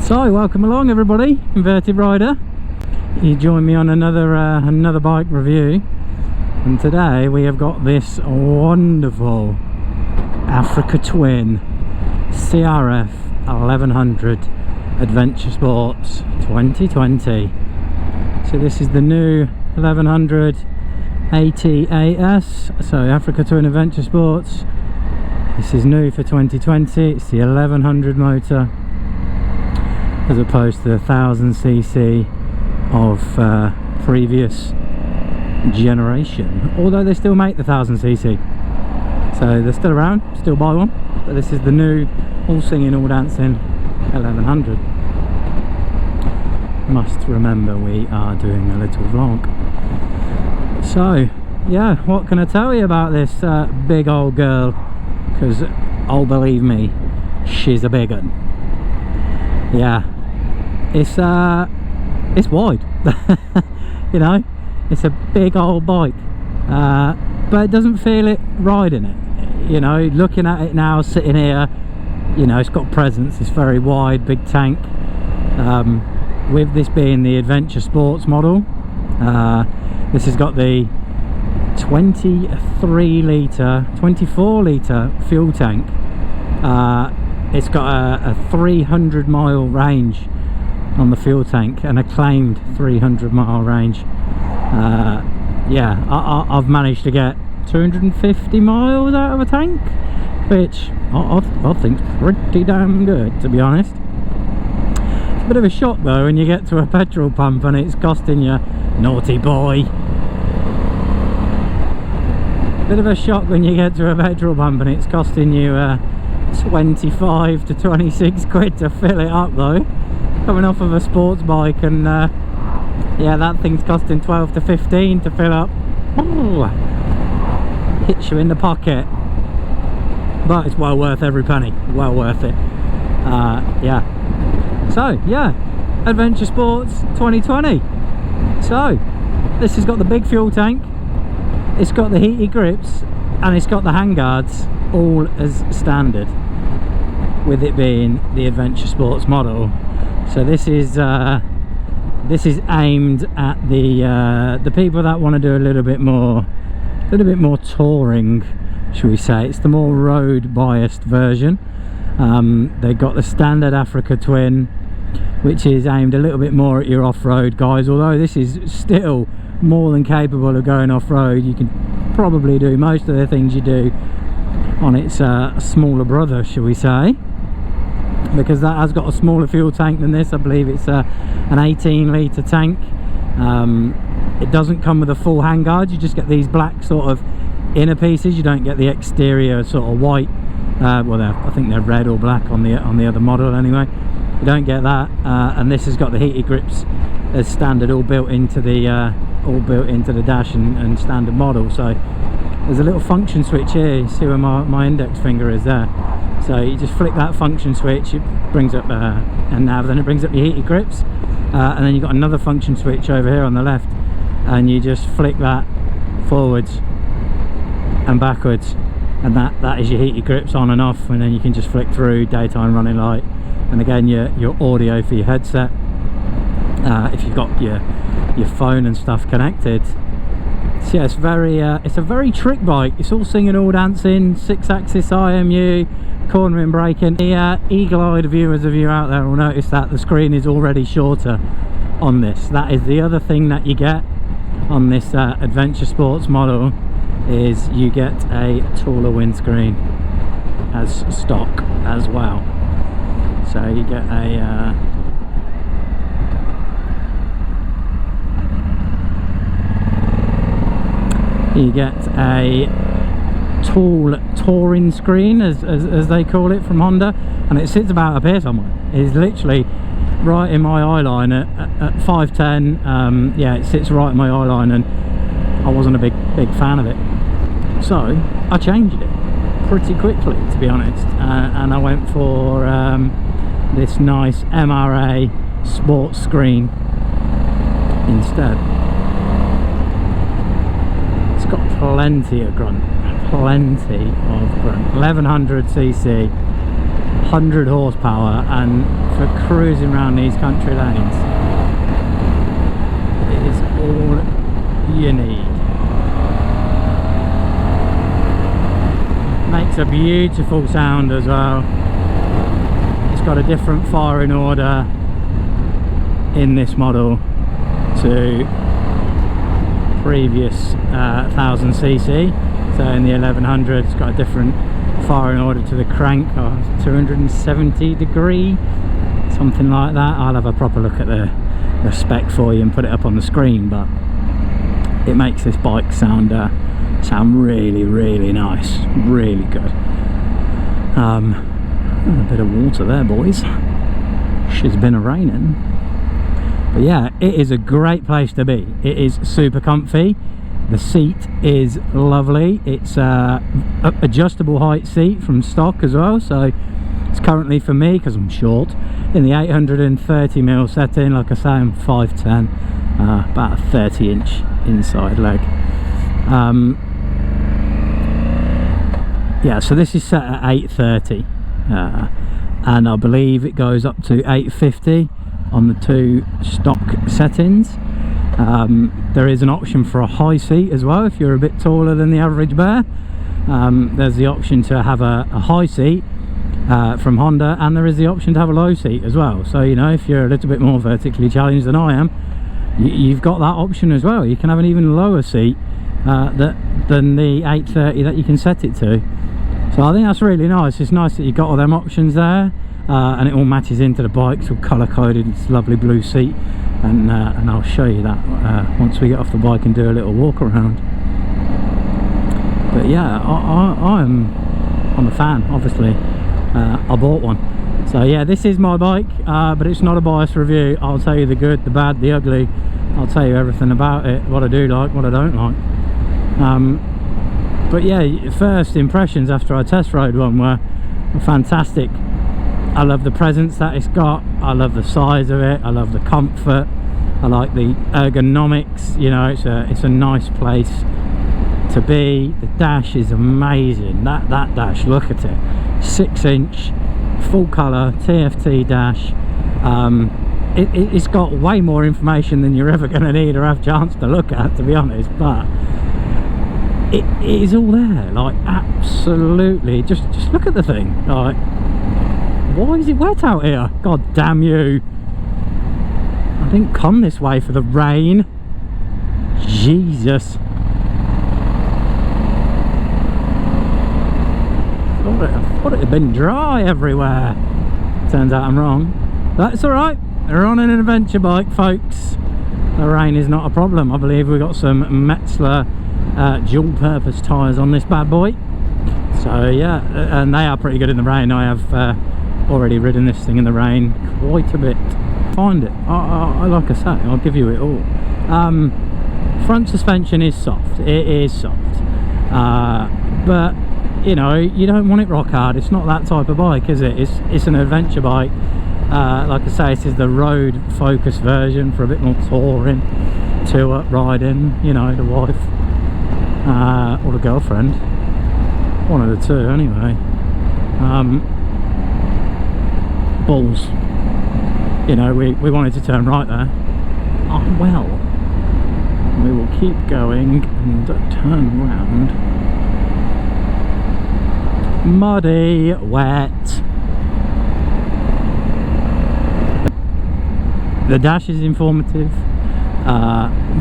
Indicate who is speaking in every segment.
Speaker 1: So welcome along everybody, Inverted Rider. You join me on another bike review, and today we have got this wonderful Africa Twin CRF1100 Adventure Sports 2020. So this is the new 1100 ATAS, so Africa Twin Adventure Sports. This is new for 2020. It's the 1100 motor as opposed to the 1000cc of previous generation, although they still make the 1000cc, so they're still around, still buy one. But this is the new all singing all dancing 1100. Must remember we are doing a little vlog. So yeah, what can I tell you about this big old girl, because oh believe me, she's a big one. Yeah, it's wide. You know, it's a big old bike, but it doesn't feel it riding it. You know, looking at it now, sitting here, you know, it's got presence. It's very wide, big tank. With this being the Adventure Sports model, this has got the 24 litre fuel tank. It's got a 300 mile range on the fuel tank, an Acclaimed 300 mile range. Yeah, I've managed to get 250 miles out of a tank, which I think's pretty damn good, to be honest. It's a bit of a shock though when you get to a petrol pump and it's costing you, naughty boy, bit of a shock when you get to a petrol pump and it's costing you 25 to 26 quid to fill it up though. Coming off of a sports bike, and yeah, that thing's costing 12 to 15 to fill up. Ooh, hits you in the pocket, but it's well worth every penny, well worth it. Yeah, so yeah, Adventure Sports 2020. So this has got the big fuel tank, it's got the heated grips, and it's got the handguards all as standard, with it being the Adventure Sports model. So this is aimed at the people that want to do a little bit more touring, shall we say. It's the more road biased version. They've got the standard Africa Twin, which is aimed a little bit more at your off-road guys, although this is still more than capable of going off-road. You can probably do most of the things you do on its smaller brother, shall we say, because that has got a smaller fuel tank than this. I believe it's an 18 litre tank. It doesn't come with a full handguard, you just get these black sort of inner pieces. You don't get the exterior sort of white, well I think they're red or black on the other model anyway. You don't get that, and this has got the heated grips as standard, all built into the dash and standard model. So there's a little function switch here. You see where my index finger is there, so you just flick that function switch, it brings up a nav, then it brings up your heated grips, and then you've got another function switch over here on the left, and you just flick that forwards and backwards, and that is your heated grips on and off. And then you can just flick through daytime running light, and again your audio for your headset, if you've got your phone and stuff connected. So yeah, it's a very trick bike. It's all singing, all dancing, 6-axis IMU, cornering, braking. The eagle-eyed viewers of you out there will notice that the screen is already shorter on this. That is the other thing that you get on this Adventure Sports model, is you get a taller windscreen as stock as well. So you get a tall touring screen, as they call it from Honda, and it sits about up here somewhere. It's literally right in my eye line at 5'10". Yeah, it sits right in my eye line, and I wasn't a big fan of it, so I changed it pretty quickly, to be honest, and I went for this nice MRA sports screen instead. It's got plenty of grunt, 1100cc 100 horsepower, and for cruising around these country lanes, it is all you need. Makes a beautiful sound as well. It's got a different firing order in this model to previous 1000cc. So in the 1100, it's got a different firing order to the crank, 270 degree, something like that. I'll have a proper look at the spec for you and put it up on the screen, but it makes this bike sound really, really nice, really good. A bit of water there, boys. She's been a-raining. But yeah, it is a great place to be. It is super comfy. The seat is lovely. It's a adjustable height seat from stock as well, so it's currently, for me, because I'm short, in the 830mm setting. Like I say, I'm 5'10", about a 30-inch inside leg. Yeah, so this is set at 830, and I believe it goes up to 850 on the two stock settings. There is an option for a high seat as well if you're a bit taller than the average bear. There's the option to have a high seat from Honda, and there is the option to have a low seat as well. So, you know, if you're a little bit more vertically challenged than I am, you've got that option as well. You can have an even lower seat than the 830 that you can set it to. So I think that's really nice. It's nice that you've got all them options there, and it all matches into the bike. It's all colour coded. It's a lovely blue seat, and I'll show you that once we get off the bike and do a little walk around. But yeah, I'm a fan, obviously. I bought one. So yeah, this is my bike, but it's not a biased review. I'll tell you the good, the bad, the ugly. I'll tell you everything about it, what I do like, what I don't like. But yeah, first impressions after I test rode one were fantastic. I love the presence that it's got. I love the size of it. I love the comfort. I like the ergonomics. You know, it's a nice place to be. The dash is amazing. That dash, look at it. 6-inch, full colour TFT dash. It's got way more information than you're ever going to need or have a chance to look at, to be honest. But it is all there, like, absolutely. Just look at the thing. Like, why is it wet out here? God damn you. I didn't come this way for the rain. Jesus. I thought it had been dry everywhere. Turns out I'm wrong. That's alright. We're on an adventure bike, folks. The rain is not a problem. I believe we've got some Metzler dual purpose tyres on this bad boy. So yeah, and they are pretty good in the rain. I have already ridden this thing in the rain quite a bit. Find it. I like I say, I'll give you it all. Front suspension is soft. It is soft, but you know, you don't want it rock hard. It's not that type of bike, is it? It's an adventure bike. Like I say, this is the road focused version for a bit more touring, tour riding. You know, the wife or the girlfriend, one of the two anyway. Balls. You know, we wanted to turn right there. Oh well, we will keep going and turn round. Muddy, wet. The dash is informative.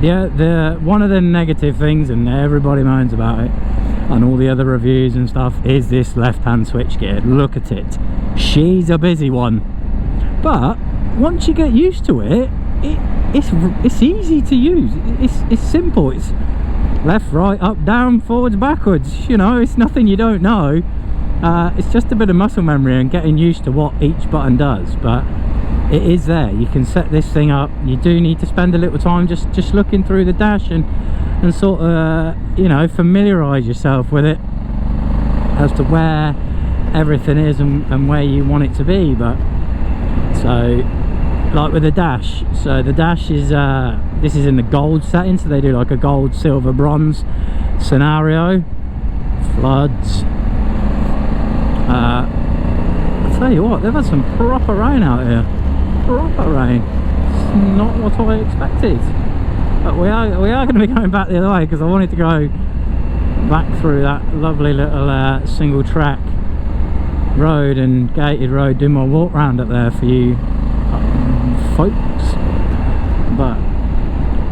Speaker 1: The one of the negative things, and everybody moans about it on all the other reviews and stuff, is this left-hand switch gear. Look at it. She's a busy one. But once you get used to it, it's easy to use. It's simple. It's left, right, up, down, forwards, backwards. You know, it's nothing you don't know. It's just a bit of muscle memory and getting used to what each button does. But it is there. You can set this thing up. You do need to spend a little time just looking through the dash and sort of, you know, familiarize yourself with it as to where everything is and where you want it to be. But so, like with the dash, so the dash is this is in the gold setting, so they do like a gold, silver, bronze scenario. Floods, Tell you what, they've had some proper rain out here. Proper rain. It's not what I expected. But we are going to be going back the other way because I wanted to go back through that lovely little single track road and gated road, do my walk round up there for you folks. But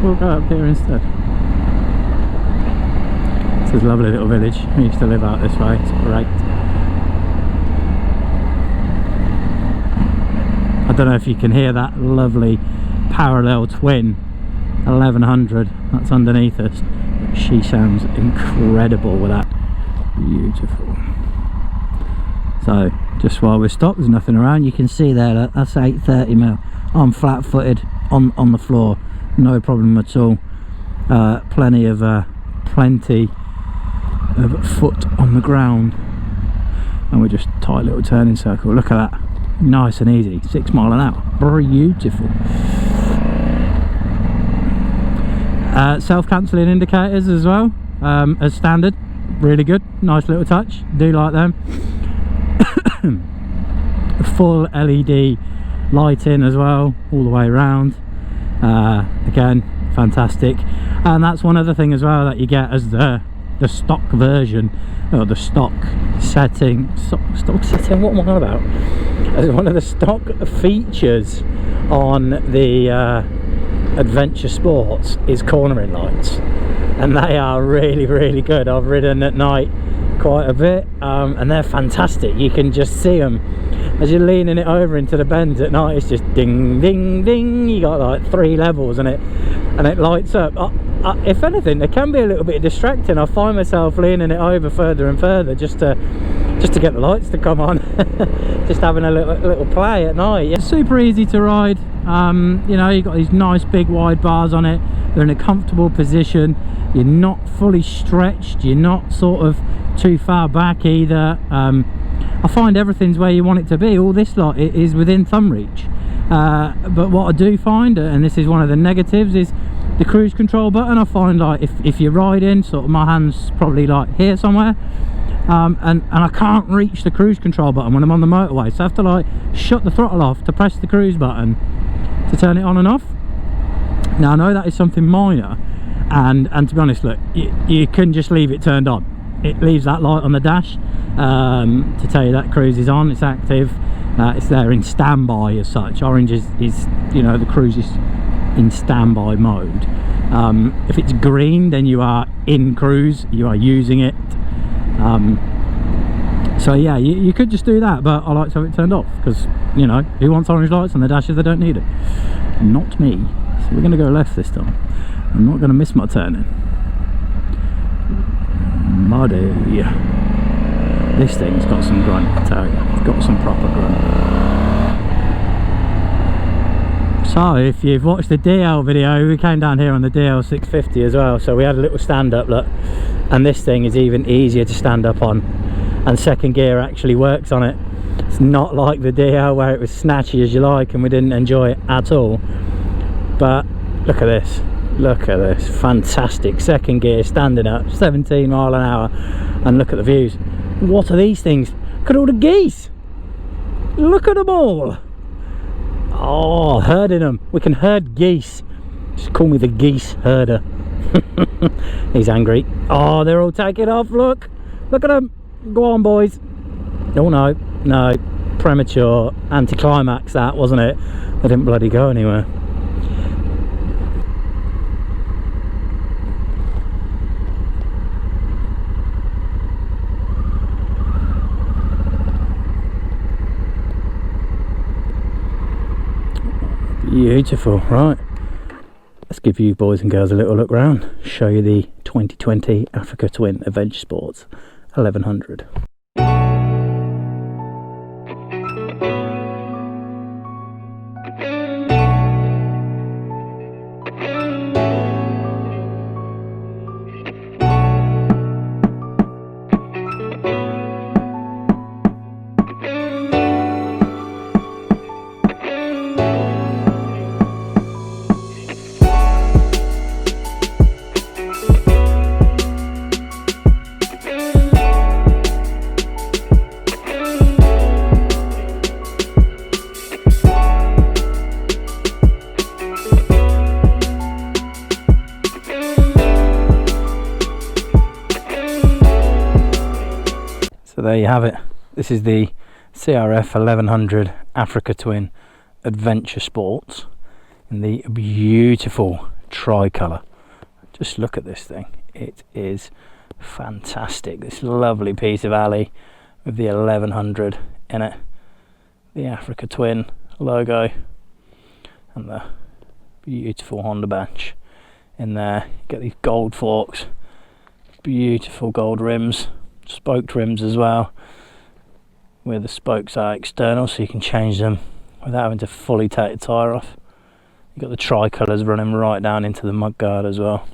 Speaker 1: we'll go up here instead. This is a lovely little village. I used to live out this way. It's great. I don't know if you can hear that lovely parallel twin 1100 that's underneath us. She sounds incredible with that. Beautiful. So just while we're stopped, there's nothing around. You can see there that's 830mm. I'm flat footed on the floor, no problem at all. Plenty of foot on the ground, and we're just tight little turning circle. Look at that, nice and easy, 6 miles an hour. Beautiful. Self-cancelling indicators as well, as standard. Really good, nice little touch, do like them. Full LED lighting as well, all the way around. Again, fantastic. And that's one other thing as well that you get as the stock version, or the stock setting, what am I on about? As one of the stock features on the Adventure Sports is cornering lights, and they are really, really good. I've ridden at night quite a bit, and they're fantastic. You can just see them as you're leaning it over into the bends at night. It's just ding, ding, ding. You got like 3 levels, and it lights up. If anything, it can be a little bit distracting. I find myself leaning it over further and further just to get the lights to come on. Just having a little play at night. Yeah, super easy to ride. You know, you've got these nice big wide bars on it. They're in a comfortable position. You're not fully stretched, you're not sort of too far back either. I find everything's where you want it to be. All this lot is within thumb reach. But what I do find, and this is one of the negatives, is the cruise control button. I find like if you're riding, sort of my hand's probably like here somewhere, and I can't reach the cruise control button when I'm on the motorway, so I have to like shut the throttle off to press the cruise button to turn it on and off. Now I know that is something minor, and to be honest, look, you can just leave it turned on. It leaves that light on the dash to tell you that cruise is on, it's active. It's there in standby as such. Orange is you know, the cruise is in standby mode. If it's green, then you are in cruise, you are using it. So yeah, you could just do that, but I like to have it turned off because, you know, who wants orange lights on the dash if they don't need it? Not me. So we're going to go left this time. I'm not going to miss my turning. Muddy. This thing's got some grunt, I tell you. It's got some proper grunt. So if you've watched the DL video, we came down here on the DL650 as well, so we had a little stand up look, and this thing is even easier to stand up on, and second gear actually works on it. It's not like the DL where it was snatchy as you like and we didn't enjoy it at all. But look at this, fantastic second gear standing up, 17 mile an hour, and look at the views. What are these things? Look at all the geese, look at them all. Oh, herding them. We can herd geese. Just call me the geese herder. He's angry. Oh, they're all taking off. Look at them. Go on, boys. Oh no, premature anticlimax that, wasn't it? They didn't bloody go anywhere. Beautiful. Right, let's give you boys and girls a little look round, show you the 2020 Africa Twin Adventure Sports 1100. So there you have it. This is the CRF1100 Africa Twin Adventure Sports in the beautiful tricolour. Just look at this thing. It is fantastic. This lovely piece of alley with the 1100 in it, the Africa Twin logo, and the beautiful Honda badge in there. You get these gold forks, beautiful gold rims, spoked rims as well, where the spokes are external so you can change them without having to fully take the tyre off. You've got the tricolours running right down into the mudguard as well.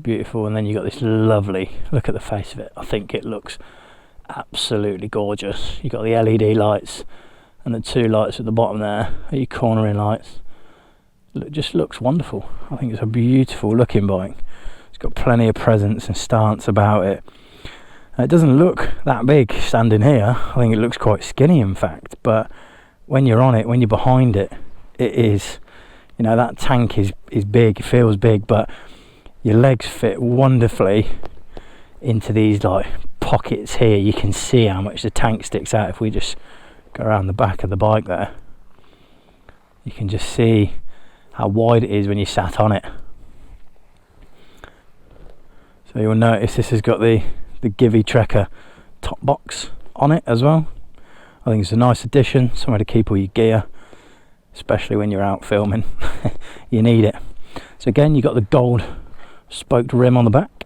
Speaker 1: Beautiful. And then you've got this lovely, look at the face of it, I think it looks absolutely gorgeous. You've got the LED lights and the two lights at the bottom there are your cornering lights. It just looks wonderful. I think it's a beautiful looking bike. It's got plenty of presence and stance about it. It doesn't look that big standing here. I think it looks quite skinny in fact, but when you're on it, when you're behind it, it is, you know, that tank is big, it feels big, but your legs fit wonderfully into these like pockets here. You can see how much the tank sticks out. If we just go around the back of the bike there, you can just see how wide it is when you sat on it. So you'll notice this has got the Givi Trekker top box on it as well. I think it's a nice addition, somewhere to keep all your gear, especially when you're out filming. You need it. So again, you've got the gold spoked rim on the back.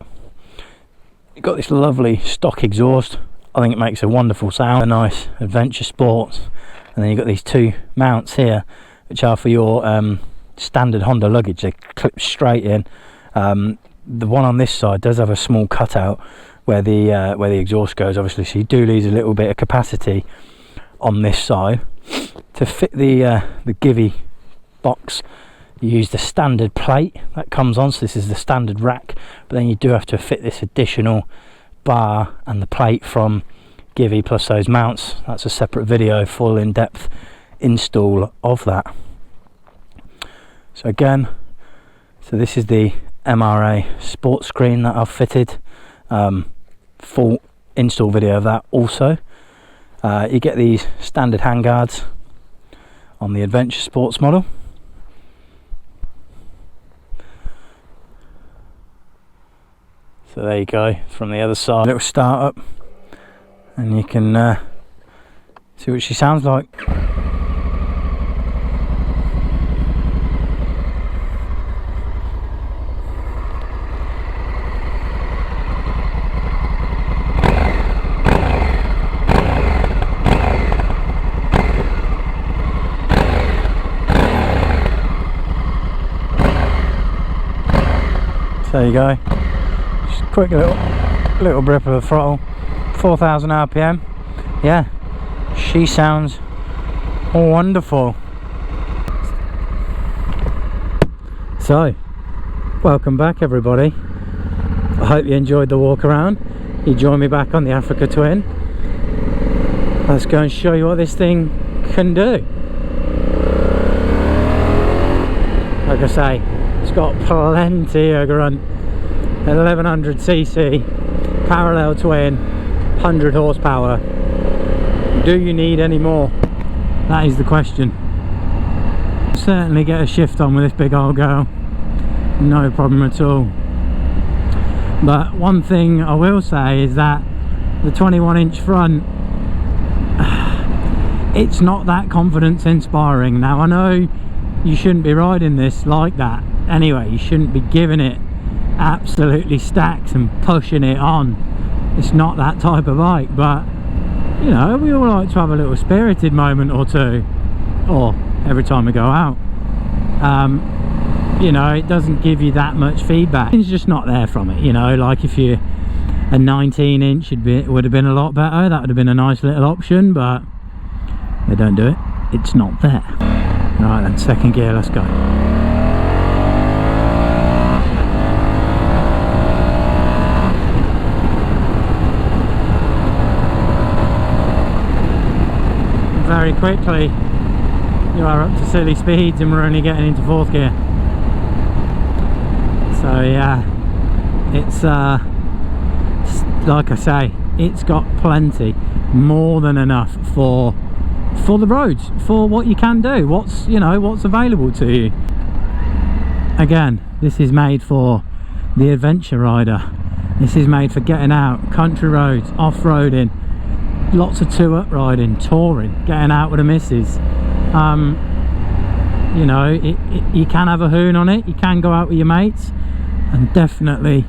Speaker 1: You've got this lovely stock exhaust. I think it makes a wonderful sound. A nice Adventure Sports. And then you've got these two mounts here, which are for your standard Honda luggage. They clip straight in. The one on this side does have a small cutout where the exhaust goes, obviously, so you do lose a little bit of capacity on this side. To fit the Givi box, you use the standard plate that comes on, so this is the standard rack, but then you do have to fit this additional bar and the plate from Givi plus those mounts. That's a separate video, full in-depth install of that. So again, so this is the MRA sports screen that I've fitted. Full install video of that also. You get these standard handguards on the Adventure Sports model. So there you go, from the other side, little start up, and you can see what she sounds like. There you go, just a quick little grip of the throttle, 4,000 RPM. Yeah, she sounds wonderful. So, welcome back everybody. I hope you enjoyed the walk around. You join me back on the Africa Twin. Let's go and show you what this thing can do. Like I say, it's got plenty of grunt. 1100cc parallel twin, 100 horsepower. Do you need any more? That is the question. Certainly get a shift on with this big old girl, no problem at all. But one thing I will say is that the 21-inch front, it's not that confidence inspiring. Now I know you shouldn't be riding this like that anyway. You shouldn't be giving it absolutely stacks and pushing it on. It's not that type of bike, but you know, we all like to have a little spirited moment or two, or every time we go out. You know, it doesn't give you that much feedback. It's just not there from it, you know. Like if you're a 19-inch, it would have been a lot better. That would have been a nice little option, but they don't do it. It's not there. Right then, second gear, let's go. Very quickly you are up to silly speeds, and we're only getting into fourth gear. So yeah, it's like I say, it's got plenty, more than enough for the roads, for what you can do, what's available to you. Again, this is made for the adventure rider. This is made for getting out, country roads, off-roading, lots of 2-up riding, touring, getting out with the missus. You know, you can have a hoon on it, you can go out with your mates and definitely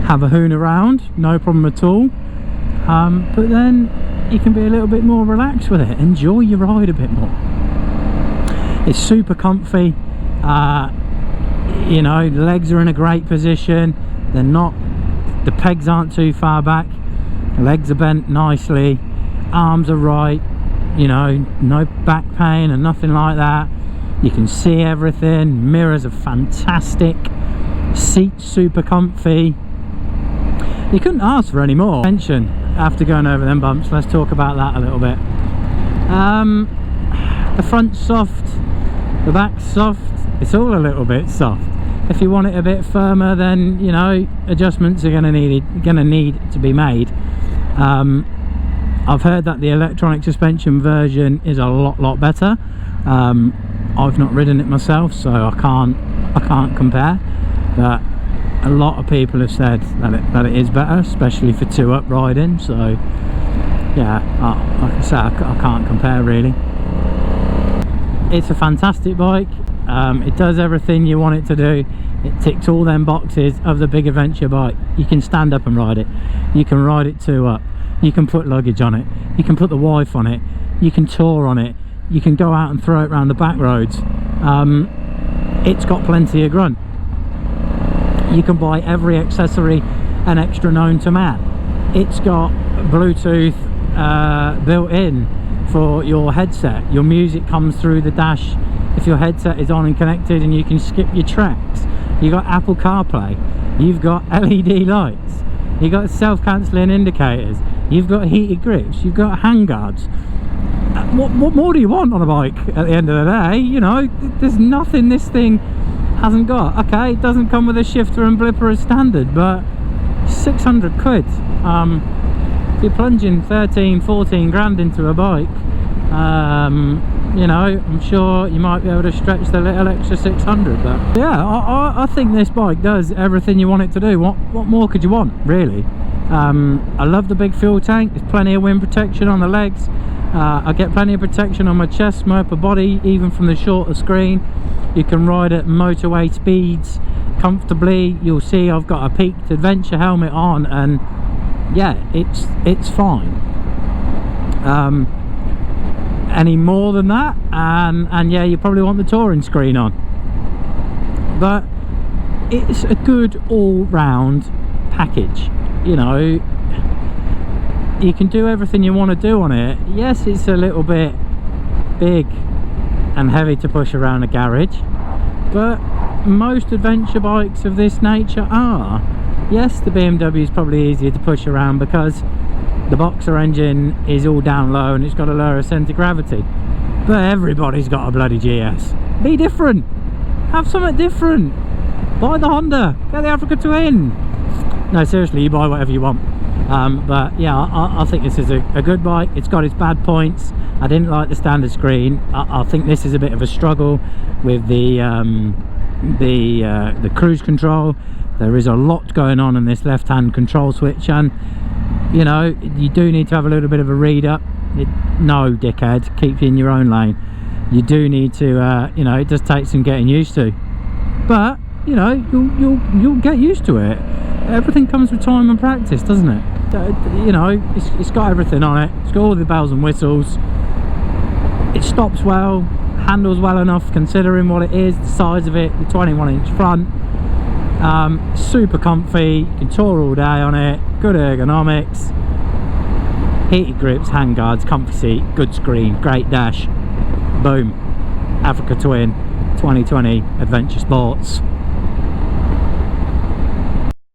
Speaker 1: have a hoon around, no problem at all. But then you can be a little bit more relaxed with it, enjoy your ride a bit more. It's super comfy. You know, the legs are in a great position, they're not, the pegs aren't too far back, the legs are bent nicely, arms are right, you know, no back pain and nothing like that. You can see everything, mirrors are fantastic, seats super comfy. You couldn't ask for any more. Attention, after going over them bumps, let's talk about that a little bit. The front's soft, the back's soft, it's all a little bit soft. If you want it a bit firmer, then you know, adjustments are going to need to be made. I've heard that the electronic suspension version is a lot better. I've not ridden it myself, so I can't compare, but a lot of people have said that it is better, especially for 2-up riding. So yeah, like I say, I can't compare really. It's a fantastic bike. It does everything you want it to do. It ticks all them boxes of the big adventure bike. You can stand up and ride it, you can ride it 2-up, you can put luggage on it, you can put the wife on it, you can tour on it, you can go out and throw it around the back roads. It's got plenty of grunt. You can buy every accessory and extra known to man. It's got Bluetooth built in for your headset. Your music comes through the dash if your headset is on and connected, and you can skip your tracks. You've got Apple CarPlay, you've got LED lights, you've got self-cancelling indicators, you've got heated grips, you've got handguards. What more do you want on a bike at the end of the day? You know, there's nothing this thing hasn't got. Okay, it doesn't come with a shifter and blipper as standard, but 600 quid. If you're plunging 13-14 grand into a bike, you know, I'm sure you might be able to stretch the little extra 600. But yeah, I think this bike does everything you want it to do. What more could you want, really? I love the big fuel tank. There's plenty of wind protection on the legs. I get plenty of protection on my chest, my upper body, even from the shorter screen. You can ride at motorway speeds comfortably. You'll see I've got a peaked adventure helmet on, and yeah, it's fine. Any more than that, and yeah, you probably want the touring screen on, but it's a good all-round package. You know, you can do everything you want to do on it. Yes, it's a little bit big and heavy to push around a garage, but most adventure bikes of this nature are. Yes, the BMW is probably easier to push around because the boxer engine is all down low and it's got a lower centre of gravity, but everybody's got a bloody GS. Be different, have something different. Buy the Honda, get the Africa Twin. No, seriously, you buy whatever you want. But yeah, I think this is a good bike. It's got its bad points. I didn't like the standard screen. I think this is a bit of a struggle with the cruise control. There is a lot going on in this left-hand control switch, and you know, you do need to have a little bit of a read up. No, dickhead, keep you in your own lane. You do need to, you know, it does take some getting used to, but you know, you'll get used to it. Everything comes with time and practice, doesn't it? You know, it's got everything on it. It's got all the bells and whistles. It stops well, handles well enough considering what it is, the size of it, the 21-inch front. Super comfy, you can tour all day on it, good ergonomics, heated grips, handguards, comfy seat, good screen, great dash. Boom, Africa Twin 2020 Adventure Sports.